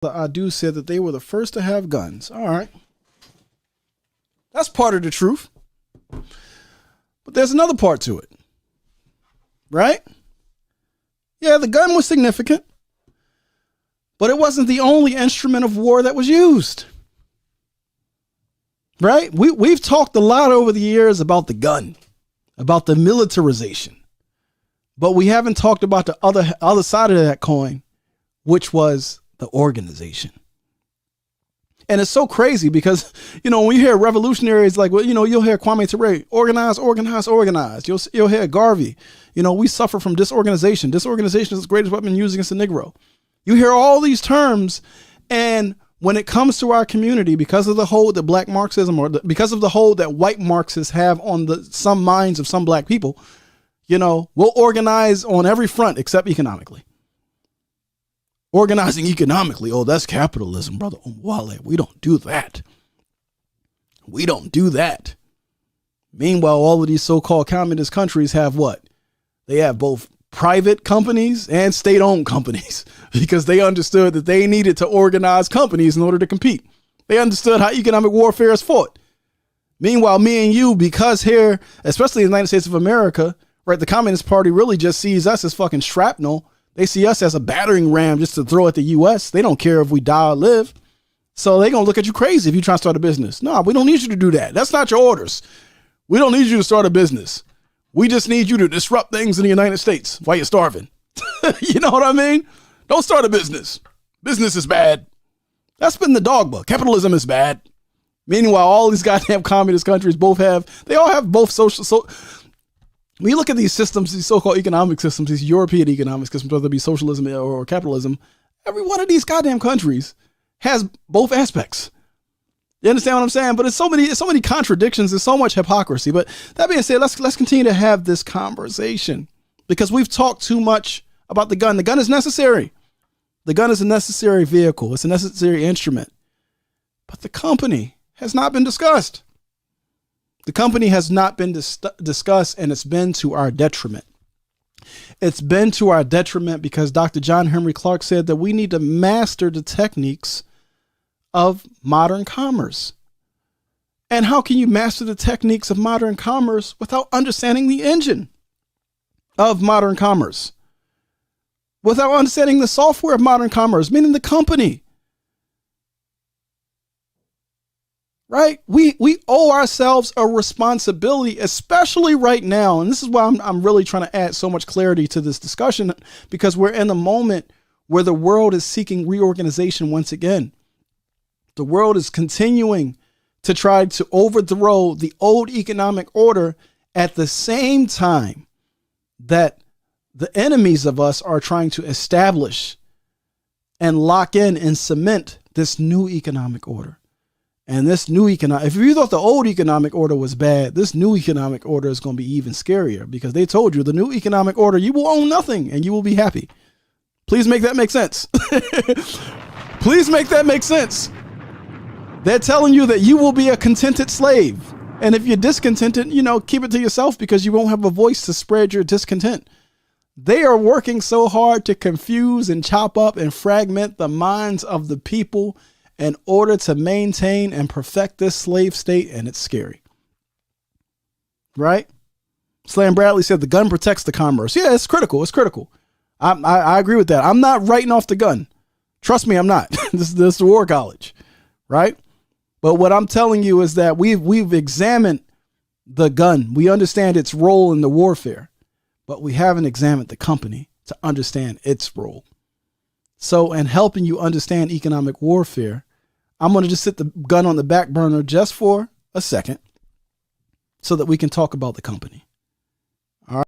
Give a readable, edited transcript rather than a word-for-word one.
The Adu said that they were the first to have guns. All right. That's part of the truth. But there's another part to it. Right? Yeah, the gun was significant. But it wasn't the only instrument of war that was used. Right? We've talked a lot over the years about the gun, about the militarization. But we haven't talked about the other side of that coin, which was the organization. And it's so crazy because, when we hear revolutionaries like, well, you'll hear Kwame Ture, organize, organize, organize. You'll hear Garvey, we suffer from disorganization. Disorganization is the greatest weapon used against the Negro. You hear all these terms, and when it comes to our community, because of the hold that black Marxism because of the hold that white Marxists have on some minds of some black people, we'll organize on every front except economically. Organizing economically. Oh, that's capitalism, brother. Omowale, we don't do that. We don't do that. Meanwhile, all of these so-called communist countries have what? They have both private companies and state-owned companies because they understood that they needed to organize companies in order to compete. They understood how economic warfare is fought. Meanwhile, me and you, because here, especially in the United States of America, right, the Communist Party really just sees us as fucking shrapnel. They see us as a battering ram just to throw at the U.S. They don't care if we die or live. So they're going to look at you crazy if you try to start a business. No, we don't need you to do that. That's not your orders. We don't need you to start a business. We just need you to disrupt things in the United States while you're starving. You know what I mean? Don't start a business. Business is bad. That's been the dogma. Capitalism is bad. Meanwhile, all these goddamn communist countries they all have both social. So when you look at these systems, these so-called economic systems, these European economic systems, whether it be socialism or capitalism, every one of these goddamn countries has both aspects. You understand what I'm saying? But it's so many contradictions. There's so much hypocrisy. But that being said, let's continue to have this conversation because we've talked too much about the gun. The gun is necessary. The gun is a necessary vehicle. It's a necessary instrument. But the company has not been discussed. The company has not been discussed, and it's been to our detriment. It's been to our detriment because Dr. John Henrik Clarke said that we need to master the techniques of modern commerce. And how can you master the techniques of modern commerce without understanding the engine of modern commerce? Without understanding the software of modern commerce, meaning the company. Right? We owe ourselves a responsibility, especially right now. And this is why I'm really trying to add so much clarity to this discussion, because we're in a moment where the world is seeking reorganization once again. The world is continuing to try to overthrow the old economic order at the same time that the enemies of us are trying to establish and lock in and cement this new economic order. And this new if you thought the old economic order was bad, this new economic order is going to be even scarier because they told you the new economic order, you will own nothing and you will be happy. Please make that make sense. Please make that make sense. They're telling you that you will be a contented slave. And if you're discontented, keep it to yourself because you won't have a voice to spread your discontent. They are working so hard to confuse and chop up and fragment the minds of the people in order to maintain and perfect this slave state, and it's scary. Right? Slam Bradley said the gun protects the commerce. Yeah, it's critical. It's critical. I agree with that. I'm not writing off the gun. Trust me, I'm not. This is the war college. Right? But what I'm telling you is that we've examined the gun. We understand its role in the warfare, but we haven't examined the company to understand its role. So in helping you understand economic warfare, I'm going to just sit the gun on the back burner just for a second so that we can talk about the company.